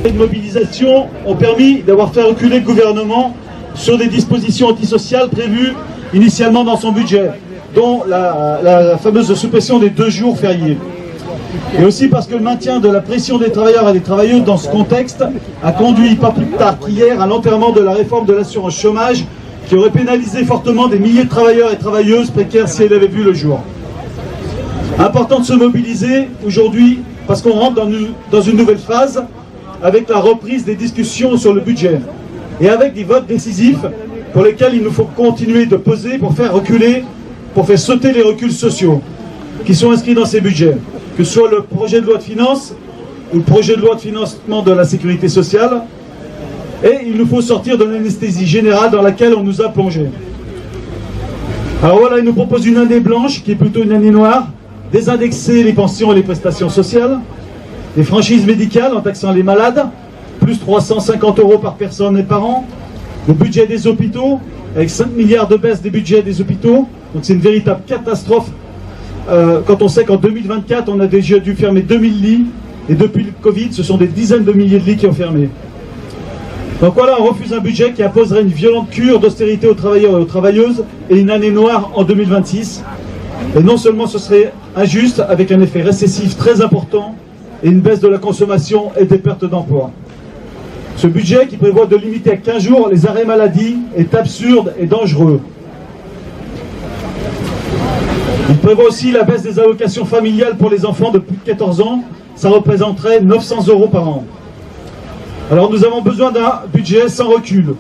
Les mobilisations ont permis d'avoir fait reculer le gouvernement sur des dispositions antisociales prévues initialement dans son budget, dont la fameuse suppression des 2 jours fériés. Et aussi parce que le maintien de la pression des travailleurs et des travailleuses dans ce contexte a conduit, pas plus tard qu'hier, à l'enterrement de la réforme de l'assurance chômage qui aurait pénalisé fortement des milliers de travailleurs et travailleuses précaires si elle avait vu le jour. Important de se mobiliser aujourd'hui parce qu'on rentre dans une nouvelle phase avec la reprise des discussions sur le budget et avec des votes décisifs pour lesquels il nous faut continuer de peser pour faire sauter les reculs sociaux qui sont inscrits dans ces budgets, que ce soit le projet de loi de finances ou le projet de loi de financement de la sécurité sociale. Et il nous faut sortir de l'anesthésie générale dans laquelle on nous a plongés. Alors voilà, il nous propose une année blanche, qui est plutôt une année noire, désindexer les pensions et les prestations sociales, les franchises médicales en taxant les malades, plus 350 € par personne et par an, le budget des hôpitaux, avec 5 milliards de baisse des budgets des hôpitaux, donc c'est une véritable catastrophe, quand on sait qu'en 2024, on a déjà dû fermer 2000 lits, et depuis le Covid, ce sont des dizaines de milliers de lits qui ont fermé. Donc voilà, on refuse un budget qui imposerait une violente cure d'austérité aux travailleurs et aux travailleuses et une année noire en 2026. Et non seulement ce serait injuste, avec un effet récessif très important et une baisse de la consommation et des pertes d'emplois. Ce budget qui prévoit de limiter à 15 jours les arrêts maladie est absurde et dangereux. Il prévoit aussi la baisse des allocations familiales pour les enfants de plus de 14 ans. Ça représenterait 900 € par an. Alors nous avons besoin d'un budget sans recul.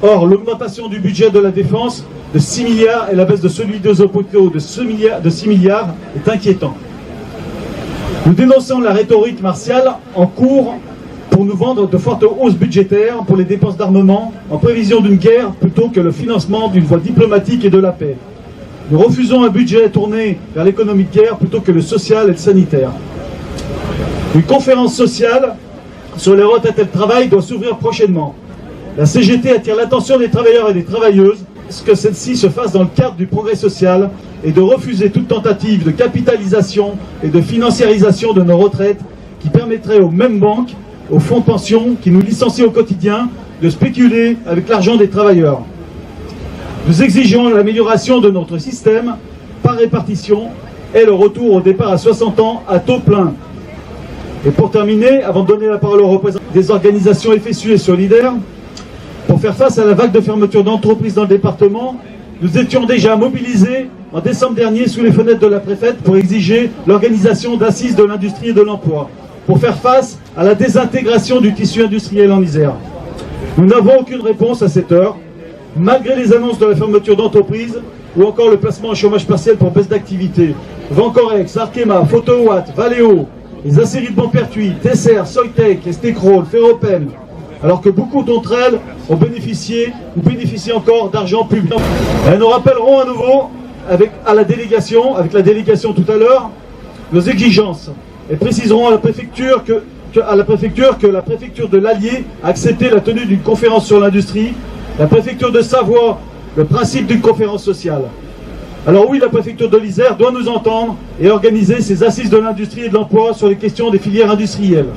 Or, l'augmentation du budget de la défense de 6 milliards et la baisse de celui des hôpitaux de 6 milliards est inquiétant. Nous dénonçons la rhétorique martiale en cours pour nous vendre de fortes hausses budgétaires pour les dépenses d'armement en prévision d'une guerre plutôt que le financement d'une voie diplomatique et de la paix. Nous refusons un budget tourné vers l'économie de guerre plutôt que le social et le sanitaire. Une conférence sociale sur les retraites et le travail doit s'ouvrir prochainement. La CGT attire l'attention des travailleurs et des travailleuses à ce que celle-ci se fasse dans le cadre du progrès social et de refuser toute tentative de capitalisation et de financiarisation de nos retraites qui permettrait aux mêmes banques, aux fonds de pension qui nous licencient au quotidien, de spéculer avec l'argent des travailleurs. Nous exigeons l'amélioration de notre système par répartition et le retour au départ à 60 ans à taux plein. Et pour terminer, avant de donner la parole aux représentants des organisations FSU et solidaires, pour faire face à la vague de fermeture d'entreprises dans le département, nous étions déjà mobilisés en décembre dernier sous les fenêtres de la préfète pour exiger l'organisation d'assises de l'industrie et de l'emploi, pour faire face à la désintégration du tissu industriel en Isère. Nous n'avons aucune réponse à cette heure, malgré les annonces de la fermeture d'entreprises ou encore le placement en chômage partiel pour baisse d'activité. Vancorex, Arkema, Photowatt, Valeo, les acéries de Montpertuis, Tesser, Soitec, Estécrol, Ferropen, alors que beaucoup d'entre elles ont bénéficié ou bénéficient encore d'argent public. Elles nous rappelleront à nouveau avec la délégation tout à l'heure nos exigences et préciseront à la préfecture que la préfecture de l'Allier a accepté la tenue d'une conférence sur l'industrie, la préfecture de Savoie le principe d'une conférence sociale. Alors oui, la préfecture de l'Isère doit nous entendre et organiser ses assises de l'industrie et de l'emploi sur les questions des filières industrielles.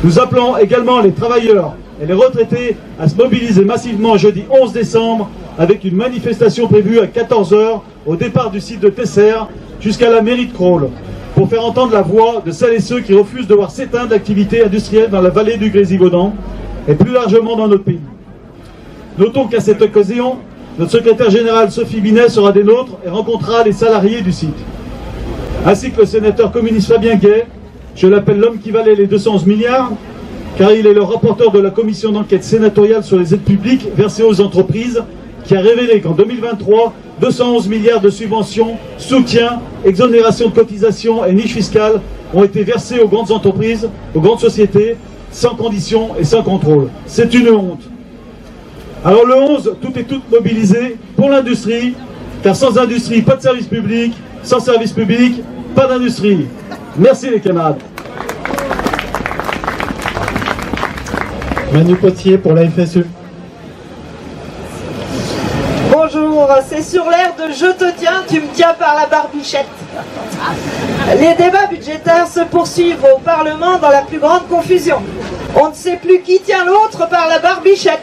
Nous appelons également les travailleurs et les retraités à se mobiliser massivement jeudi 11 décembre avec une manifestation prévue à 14 h au départ du site de Tesser jusqu'à la mairie de Crolles pour faire entendre la voix de celles et ceux qui refusent de voir s'éteindre l'activité industrielle dans la vallée du Grésivaudan et plus largement dans notre pays. Notons qu'à cette occasion, notre secrétaire générale Sophie Binet sera des nôtres et rencontrera les salariés du site. Ainsi que le sénateur communiste Fabien Gay, je l'appelle l'homme qui valait les 211 milliards, car il est le rapporteur de la commission d'enquête sénatoriale sur les aides publiques versées aux entreprises, qui a révélé qu'en 2023, 211 milliards de subventions, soutiens, exonérations de cotisations et niches fiscales ont été versés aux grandes entreprises, aux grandes sociétés, sans condition et sans contrôle. C'est une honte. Alors le 11, tout et toutes mobilisés pour l'industrie, car sans industrie, pas de service public, sans service public, pas d'industrie. Merci les camarades. Manu Potier pour la FSU. Bonjour, c'est sur l'air de « Je te tiens, tu me tiens par la barbichette ». Les débats budgétaires se poursuivent au Parlement dans la plus grande confusion. On ne sait plus qui tient l'autre par la barbichette.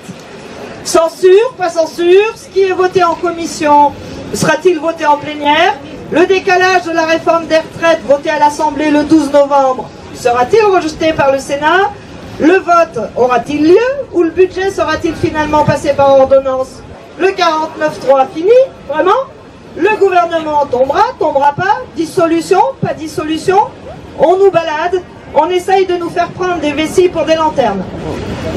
Censure, pas censure, ce qui est voté en commission sera-t-il voté en plénière? Le décalage de la réforme des retraites voté à l'Assemblée le 12 novembre sera-t-il rejeté par le Sénat? Le vote aura-t-il lieu ou le budget sera-t-il finalement passé par ordonnance? Le 49.3 fini? Vraiment? Le gouvernement tombera, tombera pas? Dissolution, pas dissolution? On nous balade, on essaye de nous faire prendre des vessies pour des lanternes.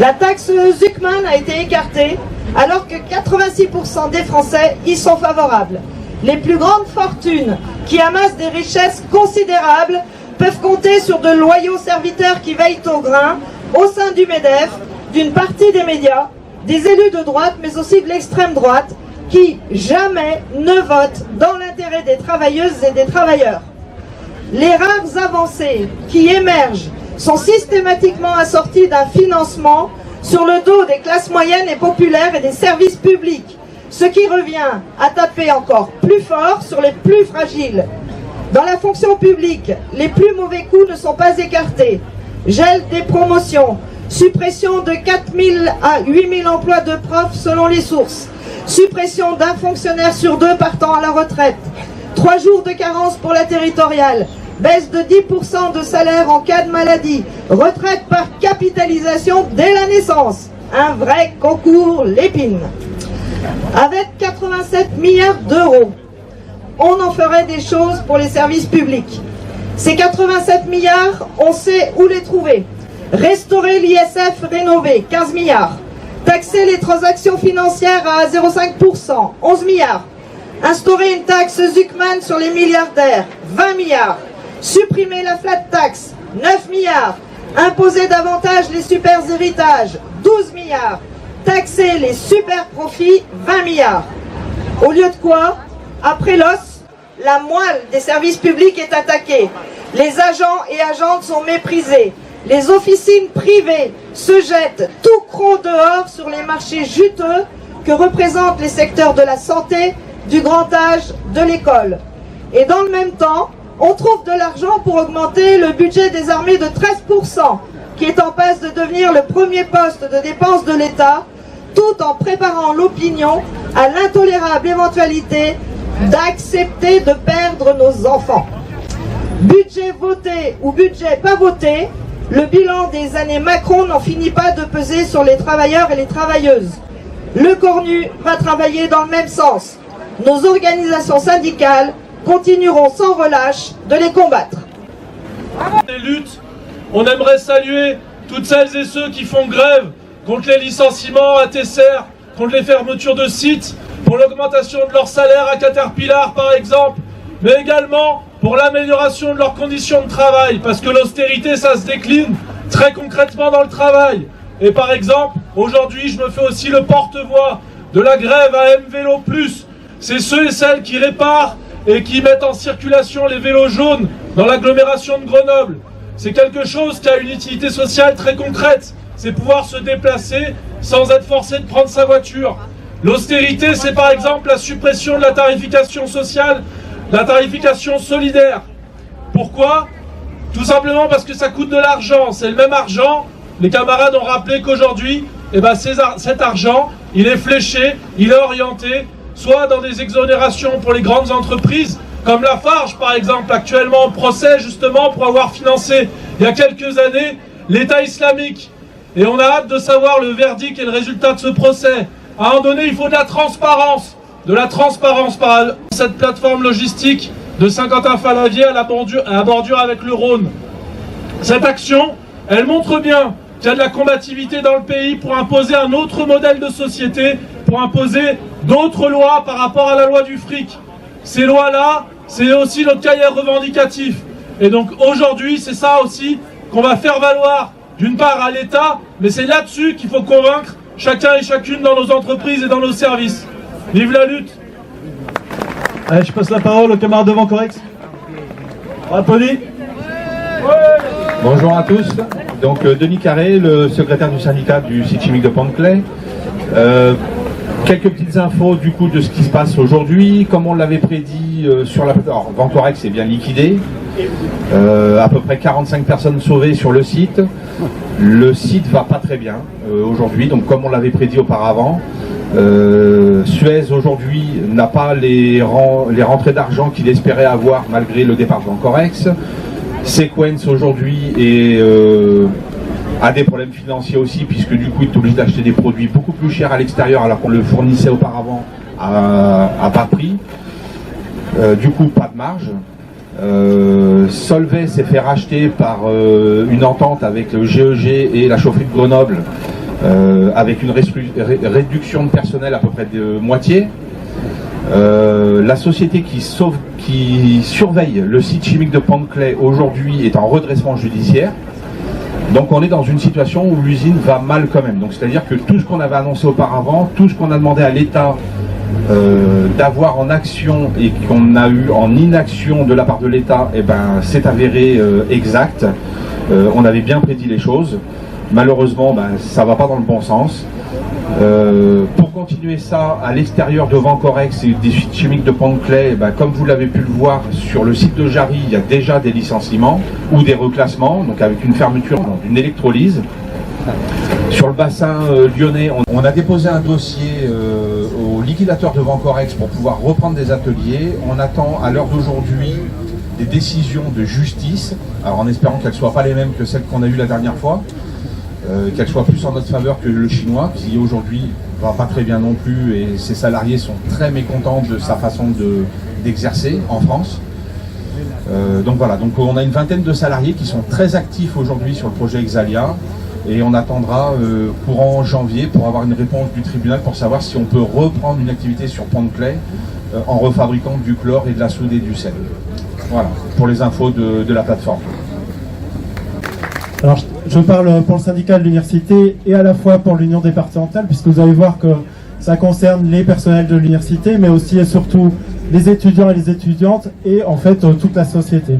La taxe Zuckman a été écartée alors que 86% des Français y sont favorables. Les plus grandes fortunes qui amassent des richesses considérables peuvent compter sur de loyaux serviteurs qui veillent au grain au sein du MEDEF, d'une partie des médias, des élus de droite mais aussi de l'extrême droite qui jamais ne votent dans l'intérêt des travailleuses et des travailleurs. Les rares avancées qui émergent sont systématiquement assorties d'un financement sur le dos des classes moyennes et populaires et des services publics, ce qui revient à taper encore plus fort sur les plus fragiles. Dans la fonction publique, les plus mauvais coups ne sont pas écartés. Gel des promotions, suppression de 4 000 à 8 000 emplois de profs selon les sources, suppression d'un fonctionnaire sur 2 partant à la retraite, 3 jours de carence pour la territoriale, baisse de 10% de salaire en cas de maladie, retraite par capitalisation dès la naissance. Un vrai concours Lépine. Avec 87 milliards d'euros, on en ferait des choses pour les services publics. Ces 87 milliards, on sait où les trouver. Restaurer l'ISF rénové, 15 milliards. Taxer les transactions financières à 0,5%, 11 milliards. Instaurer une taxe Zuckman sur les milliardaires, 20 milliards. Supprimer la flat tax, 9 milliards. Imposer davantage les super héritages, 12 milliards. Taxer les super profits, 20 milliards. Au lieu de quoi, après l'os, la moelle des services publics est attaquée. Les agents et agentes sont méprisés. Les officines privées se jettent tout croc dehors sur les marchés juteux que représentent les secteurs de la santé, du grand âge, de l'école. Et dans le même temps, on trouve de l'argent pour augmenter le budget des armées de 13%, qui est en passe de devenir le premier poste de dépense de l'État, tout en préparant l'opinion à l'intolérable éventualité d'accepter de perdre nos enfants. Budget voté ou budget pas voté, le bilan des années Macron n'en finit pas de peser sur les travailleurs et les travailleuses. Le Cornu va travailler dans le même sens. Nos organisations syndicales continueront sans relâche de les combattre. Les luttes, on aimerait saluer toutes celles et ceux qui font grève contre les licenciements à Tesser, contre les fermetures de sites, pour l'augmentation de leur salaire à Caterpillar par exemple, mais également pour l'amélioration de leurs conditions de travail, parce que l'austérité ça se décline très concrètement dans le travail. Et par exemple, aujourd'hui je me fais aussi le porte-voix de la grève à M-Vélo+. C'est ceux et celles qui réparent et qui mettent en circulation les vélos jaunes dans l'agglomération de Grenoble. C'est quelque chose qui a une utilité sociale très concrète, c'est pouvoir se déplacer sans être forcé de prendre sa voiture. L'austérité, c'est par exemple la suppression de la tarification sociale, la tarification solidaire. Pourquoi? Tout simplement parce que ça coûte de l'argent. C'est le même argent. Les camarades ont rappelé qu'aujourd'hui, cet argent, il est fléché, il est orienté, soit dans des exonérations pour les grandes entreprises, comme Lafarge par exemple, actuellement en procès justement pour avoir financé il y a quelques années l'État islamique. Et on a hâte de savoir le verdict et le résultat de ce procès. À un moment donné, il faut de la transparence par cette plateforme logistique de Saint-Quentin-Fallavier à la bordure avec le Rhône. Cette action, elle montre bien qu'il y a de la combativité dans le pays pour imposer un autre modèle de société, pour imposer d'autres lois par rapport à la loi du fric. Ces lois-là, c'est aussi notre cahier revendicatif. Et donc aujourd'hui, c'est ça aussi qu'on va faire valoir, d'une part à l'État, mais c'est là-dessus qu'il faut convaincre chacun et chacune dans nos entreprises et dans nos services. Vive la lutte! Allez, je passe la parole au camarade devant Correx. On applaudit. Bonjour à tous. Donc Denis Carré, le secrétaire du syndicat du site chimique de Pont-de-Clay. Quelques petites infos du coup de ce qui se passe aujourd'hui. Comme on l'avait prédit sur la... Alors, Vencorex est bien liquidé. À peu près 45 personnes sauvées sur le site. Le site va pas très bien aujourd'hui, donc comme on l'avait prédit auparavant. Suez aujourd'hui n'a pas les rentrées d'argent qu'il espérait avoir malgré le départ de Vencorex. Sequence aujourd'hui a des problèmes financiers aussi, puisque du coup il est obligé d'acheter des produits beaucoup plus chers à l'extérieur alors qu'on le fournissait auparavant à bas prix. Du coup pas de marge. Solvay s'est fait racheter par une entente avec le GEG et la chaufferie de Grenoble, avec une réduction de personnel à peu près de moitié. La société qui surveille le site chimique de Pont-de-Claix aujourd'hui est en redressement judiciaire. Donc on est dans une situation où l'usine va mal quand même. Donc c'est-à-dire que tout ce qu'on avait annoncé auparavant, tout ce qu'on a demandé à l'État d'avoir en action et qu'on a eu en inaction de la part de l'État, eh ben, c'est avéré exact. On avait bien prédit les choses. Malheureusement, ben, ça ne va pas dans le bon sens. Pour continuer ça à l'extérieur de Vencorex et des sites chimiques de Pont-de-Claix, eh ben, comme vous l'avez pu le voir sur le site de Jarry, il y a déjà des licenciements ou des reclassements, donc avec une fermeture d'une électrolyse. Sur le bassin lyonnais, on a déposé un dossier au liquidateur de Vencorex pour pouvoir reprendre des ateliers. On attend à l'heure d'aujourd'hui des décisions de justice, alors en espérant qu'elles ne soient pas les mêmes que celles qu'on a eues la dernière fois, qu'elles soient plus en notre faveur que le chinois, qui aujourd'hui va pas très bien non plus, et ses salariés sont très mécontents de sa façon d'exercer en France. Donc voilà, donc on a une vingtaine de salariés qui sont très actifs aujourd'hui sur le projet Exalia, et on attendra courant janvier pour avoir une réponse du tribunal pour savoir si on peut reprendre une activité sur Pont-de-Claix en refabriquant du chlore et de la soude et du sel. Voilà, pour les infos de la plateforme. Alors, je parle pour le syndicat de l'université et à la fois pour l'union départementale, puisque vous allez voir que ça concerne les personnels de l'université, mais aussi et surtout les étudiants et les étudiantes, et en fait toute la société.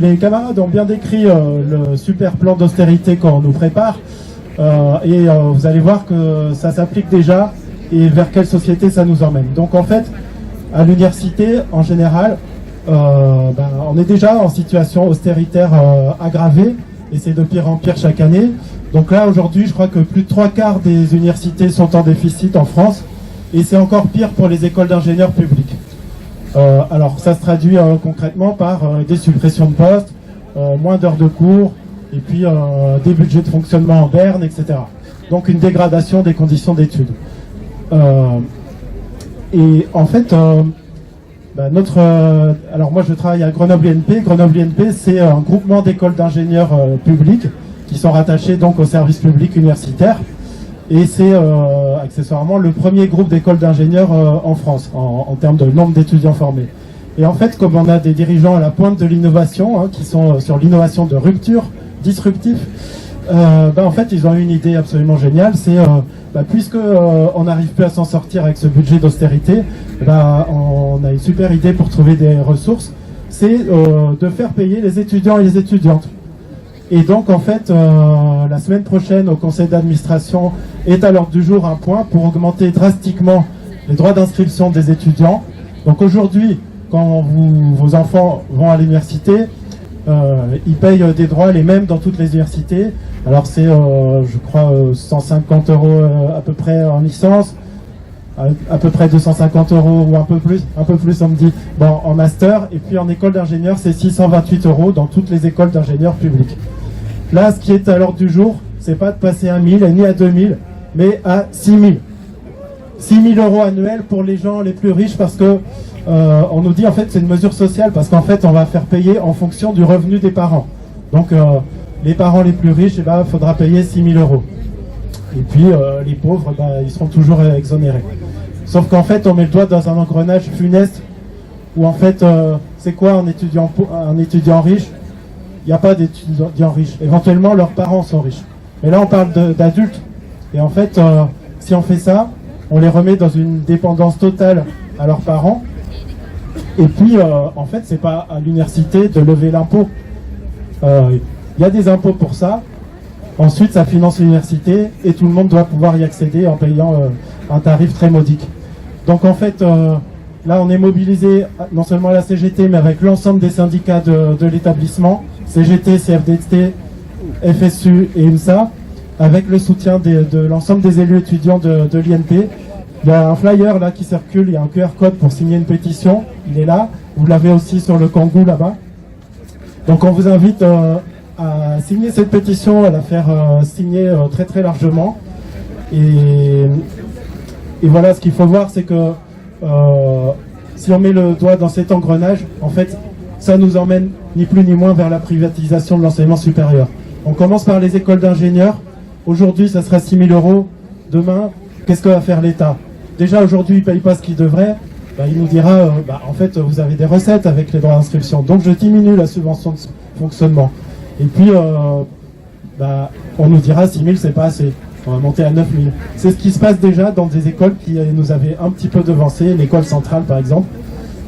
Les camarades ont bien décrit le super plan d'austérité qu'on nous prépare, et vous allez voir que ça s'applique déjà, et vers quelle société ça nous emmène. Donc en fait, à l'université, en général, on est déjà en situation austéritaire aggravée, et c'est de pire en pire chaque année. Donc là, aujourd'hui, je crois que plus de 3/4 des universités sont en déficit en France, et c'est encore pire pour les écoles d'ingénieurs publics. Alors, ça se traduit concrètement par des suppressions de postes, moins d'heures de cours, et puis des budgets de fonctionnement en berne, etc. Donc une dégradation des conditions d'études. Et en fait, alors moi je travaille à Grenoble INP. Grenoble INP, c'est un groupement d'écoles d'ingénieurs publics qui sont rattachés donc au service public universitaire. Et c'est accessoirement le premier groupe d'écoles d'ingénieurs en France, en termes de nombre d'étudiants formés. Et en fait, comme on a des dirigeants à la pointe de l'innovation, qui sont sur l'innovation de rupture, disruptif, en fait, ils ont eu une idée absolument géniale, c'est puisque on n'arrive plus à s'en sortir avec ce budget d'austérité, on a une super idée pour trouver des ressources, c'est de faire payer les étudiants et les étudiantes. Et donc, en fait, la semaine prochaine, au conseil d'administration, est à l'ordre du jour un point pour augmenter drastiquement les droits d'inscription des étudiants. Donc aujourd'hui, quand vos enfants vont à l'université, ils payent des droits les mêmes dans toutes les universités. Alors c'est, je crois, 150 € à peu près en licence, à peu près 250 € ou un peu plus on me dit, en master. Et puis en école d'ingénieur, c'est 628 € dans toutes les écoles d'ingénieurs publics. Là, ce qui est à l'ordre du jour, c'est pas de passer à 1000 ni à 2000, mais à 6000. 6000 € annuels pour les gens les plus riches, parce que on nous dit en fait c'est une mesure sociale, parce qu'en fait on va faire payer en fonction du revenu des parents. Donc les parents les plus riches, il faudra payer 6000 €. Et puis les pauvres, ils seront toujours exonérés. Sauf qu'en fait on met le doigt dans un engrenage funeste, où en fait c'est quoi un étudiant riche? Il n'y a pas d'étudiants riches. Éventuellement, leurs parents sont riches. Mais là, on parle d'adultes. Et en fait, si on fait ça, on les remet dans une dépendance totale à leurs parents. Et puis, en fait, c'est pas à l'université de lever l'impôt. Il y a des impôts pour ça. Ensuite, ça finance l'université et tout le monde doit pouvoir y accéder en payant un tarif très modique. Donc en fait, là on est mobilisé non seulement à la CGT, mais avec l'ensemble des syndicats de l'établissement, CGT, CFDT, FSU et UNSA, avec le soutien de l'ensemble des élus étudiants de l'INP. Il y a un flyer là qui circule, il y a un QR code pour signer une pétition, il est là, vous l'avez aussi sur le Kangoo là-bas. Donc on vous invite à signer cette pétition, à la faire signer très très largement. Et voilà, ce qu'il faut voir, c'est que si on met le doigt dans cet engrenage, en fait, ça nous emmène ni plus ni moins vers la privatisation de l'enseignement supérieur. On commence par les écoles d'ingénieurs. Aujourd'hui, ça sera 6 000 €. Demain, qu'est-ce que va faire l'État? Déjà, aujourd'hui, il ne paye pas ce qu'il devrait. Il nous dira, en fait, vous avez des recettes avec les droits d'inscription. Donc, je diminue la subvention de fonctionnement. Et puis, on nous dira 6 000, c'est pas assez. On va monter à 9 000. C'est ce qui se passe déjà dans des écoles qui nous avaient un petit peu devancé, l'école centrale, par exemple.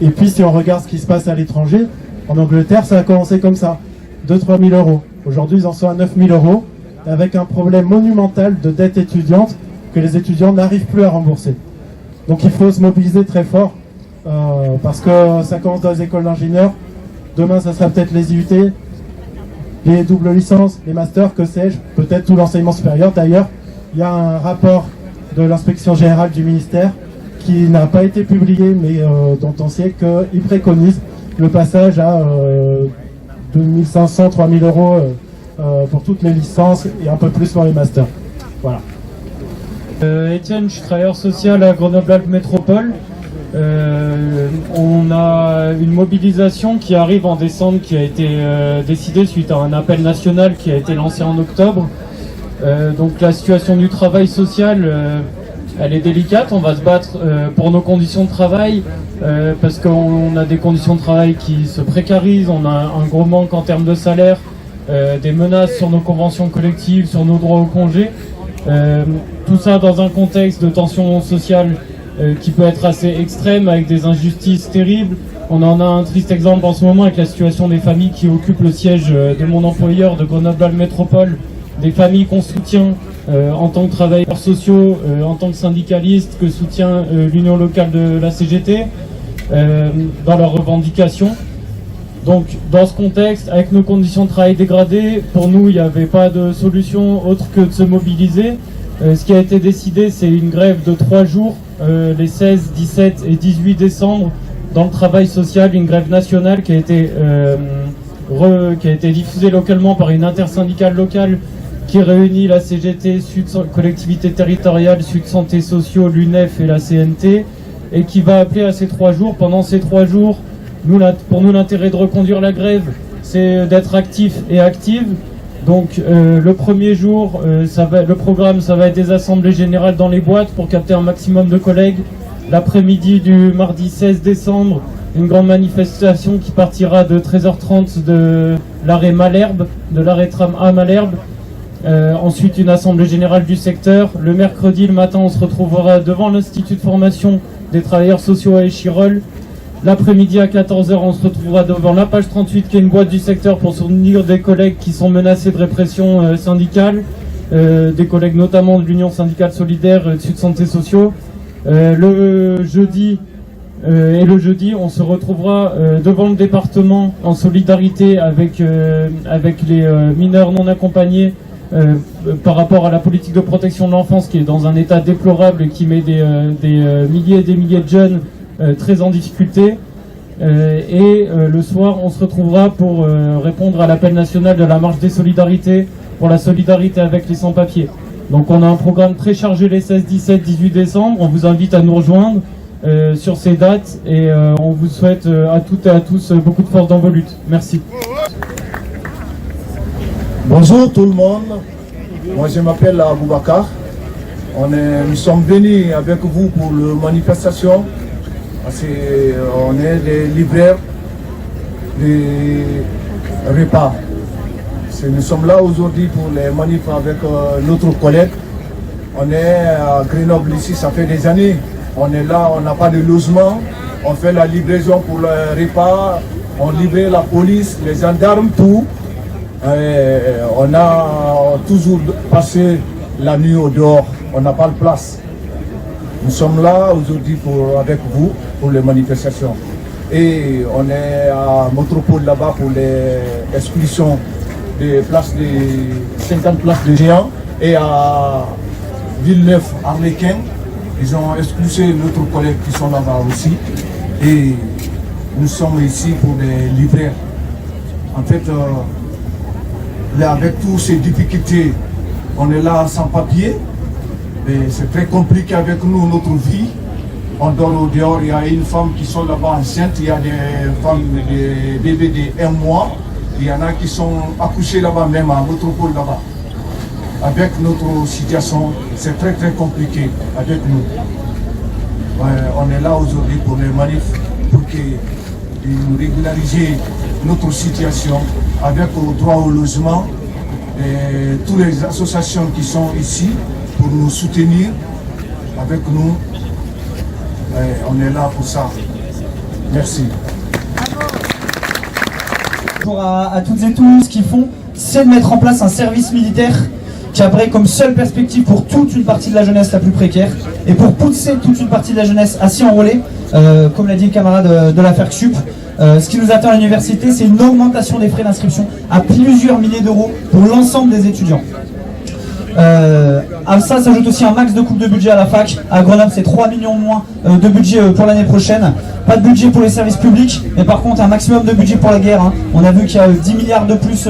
Et puis, si on regarde ce qui se passe à l'étranger, en Angleterre, ça a commencé comme ça. 2-3 000 €. Aujourd'hui, ils en sont à 9 000 €, avec un problème monumental de dette étudiante que les étudiants n'arrivent plus à rembourser. Donc il faut se mobiliser très fort, parce que ça commence dans les écoles d'ingénieurs. Demain, ça sera peut-être les IUT, les doubles licences, les masters, que sais-je, peut-être tout l'enseignement supérieur. D'ailleurs, il y a un rapport de l'inspection générale du ministère qui n'a pas été publié, mais dont on sait qu'il préconise le passage à 2 500, 3 000 € pour toutes les licences et un peu plus pour les masters. Voilà. Étienne, je suis travailleur social à Grenoble-Alpes Métropole. On a une mobilisation qui arrive en décembre, qui a été décidée suite à un appel national qui a été lancé en octobre. Donc la situation du travail social, elle est délicate. On va se battre pour nos conditions de travail, parce qu'on a des conditions de travail qui se précarisent, on a un gros manque en termes de salaire, des menaces sur nos conventions collectives, sur nos droits au congé. Tout ça dans un contexte de tension sociale qui peut être assez extrême, avec des injustices terribles. On en a un triste exemple en ce moment avec la situation des familles qui occupent le siège de mon employeur de Grenoble-Alpes Métropole, des familles qu'on soutient en tant que travailleurs sociaux, en tant que syndicalistes, que soutient l'union locale de la CGT dans leurs revendications. Donc dans ce contexte, avec nos conditions de travail dégradées, pour nous il n'y avait pas de solution autre que de se mobiliser. Ce qui a été décidé, c'est une grève de 3 jours, les 16, 17 et 18 décembre, dans le travail social, une grève nationale qui a été diffusée localement par une intersyndicale locale qui réunit la CGT, Sud Collectivité Territoriale, Sud Santé Sociaux, l'UNEF et la CNT, et qui va appeler à ces 3 jours. Pendant ces 3 jours, pour nous, l'intérêt de reconduire la grève, c'est d'être actif et active. Donc le premier jour, le programme, ça va être des assemblées générales dans les boîtes pour capter un maximum de collègues. L'après-midi du mardi 16 décembre, une grande manifestation qui partira de 13h30 de l'arrêt Malherbe, de l'arrêt tram à Malherbe. Ensuite, une assemblée générale du secteur. Le mercredi, le matin, on se retrouvera devant l'Institut de formation des travailleurs sociaux à Échirolles. L'après-midi à 14h, on se retrouvera devant la page 38, qui est une boîte du secteur pour soutenir des collègues qui sont menacés de répression syndicale, des collègues notamment de l'Union syndicale solidaire de Sud Santé Sociaux. Le jeudi, on se retrouvera devant le département en solidarité avec les mineurs non accompagnés par rapport à la politique de protection de l'enfance qui est dans un état déplorable et qui met des milliers et des milliers de jeunes très en difficulté. Le soir, on se retrouvera pour répondre à l'appel national de la marche des solidarités pour la solidarité avec les sans-papiers. Donc on a un programme très chargé les 16, 17, 18 décembre. On vous invite à nous rejoindre sur ces dates et on vous souhaite à toutes et à tous beaucoup de force dans vos luttes. Merci. Bonjour tout le monde, moi je m'appelle Aboubacar. Nous sommes venus avec vous pour la manifestation. On est des libraires des repas. Nous sommes là aujourd'hui pour les manifs avec notre collègue. On est à Grenoble ici, ça fait des années. On est là, on n'a pas de logement. On fait la livraison pour le repas. On livre la police, les gendarmes, tout. On a toujours passé la nuit au dehors. On n'a pas de place. Nous sommes là aujourd'hui avec vous pour les manifestations. Et on est à Métropole là-bas pour les expulsions des places de 50 places de géants. Et à Villeneuve-Arlequin, ils ont expulsé d'autres collègues qui sont là-bas aussi. Et nous sommes ici pour les libraires. En fait, là, avec toutes ces difficultés, on est là sans papier. C'est très compliqué avec nous, notre vie. On dort au dehors, il y a une femme qui sont là-bas enceintes, il y a des femmes, des bébés de 1 mois. Il y en a qui sont accouchés là-bas, même à Métropole là-bas. Avec notre situation, c'est très très compliqué avec nous. On est là aujourd'hui pour les manifs, pour nous régulariser notre situation avec le droit au logement et toutes les associations qui sont ici pour nous soutenir avec nous. On est là pour ça. Merci. Bonjour à toutes et tous, ce qu'ils font, c'est de mettre en place un service militaire qui apparaît comme seule perspective pour toute une partie de la jeunesse la plus précaire et pour pousser toute une partie de la jeunesse à s'y enrôler, comme l'a dit le camarade de la FERCSUP. Ce qui nous attend à l'université, c'est une augmentation des frais d'inscription à plusieurs milliers d'euros pour l'ensemble des étudiants. À ça s'ajoute aussi un max de coupe de budget à la fac. À Grenoble, c'est 3 millions de moins de budget pour l'année prochaine. Pas de budget pour les services publics, mais par contre un maximum de budget pour la guerre. On a vu qu'il y a 10 milliards de plus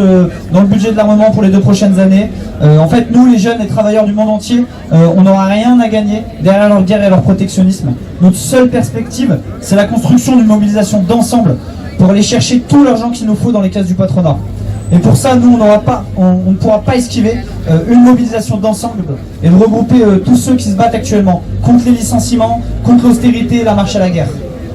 dans le budget de l'armement pour les 2 prochaines années. En fait, nous, les jeunes et travailleurs du monde entier, on n'aura rien à gagner derrière leur guerre et leur protectionnisme. Notre seule perspective, c'est la construction d'une mobilisation d'ensemble pour aller chercher tout l'argent qu'il nous faut dans les caisses du patronat. Et pour ça, nous, on ne pourra pas esquiver une mobilisation d'ensemble et de regrouper tous ceux qui se battent actuellement contre les licenciements, contre l'austérité et la marche à la guerre.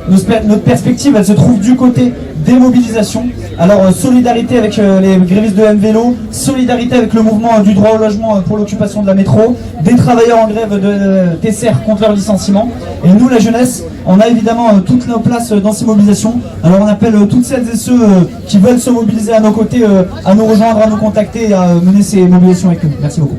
Notre perspective, elle se trouve du côté des mobilisations. Alors, solidarité avec les grévistes de MVélo, solidarité avec le mouvement du droit au logement pour l'occupation de la métro, des travailleurs en grève de TCR contre leur licenciement. Et nous, la jeunesse, on a évidemment toutes nos places dans ces mobilisations. Alors, on appelle toutes celles et ceux qui veulent se mobiliser à nos côtés à nous rejoindre, à nous contacter et à mener ces mobilisations avec nous. Merci beaucoup.